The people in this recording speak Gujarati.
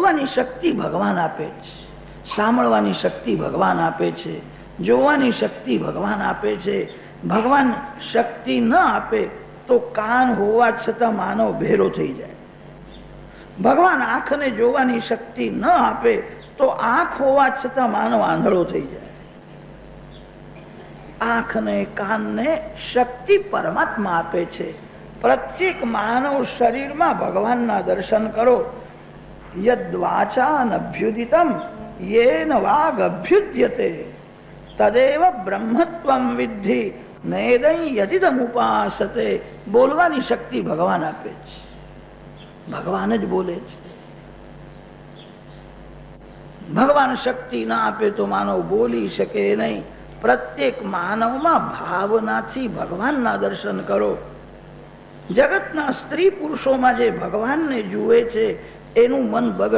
જોવાની શક્તિ ભગવાન આપે છે, સાંભળવાની શક્તિ ભગવાન આપે છે, જોવાની શક્તિ ભગવાન આપે છે. ભગવાન શક્તિ ન આપે તો કાન હોવા છતાં માનવ ભેરો થઈ જાય. ભગવાન આંખને જોવાની શક્તિ ન આપે તો આંખ હોવા છતાં માનવ આંધળો થઈ જાય. આંખને કાનને શક્તિ પરમાત્મા આપે છે. પ્રત્યેક માનવ શરીરમાં ભગવાનના દર્શન કરો. યદ્વાચાનભ્યુદિતમ યેન વાગ અભ્યુદ્યતે તદેવ બ્રહ્મત્વમ વિદ્ધિ નેદં યદિદમ ઉપાસતે. બોલવાની શક્તિ ભગવાન આપે છે. ભગવાન જ બોલે છે. ભગવાન શક્તિ ના આપે તો માનવ બોલી શકે નહીં. પ્રત્યેક માનવમાં ભાવનાથી ભગવાનના દર્શન કરો. જગતના સ્ત્રી પુરુષોમાં જે ભગવાનને જુએ છે એનું મન બગડે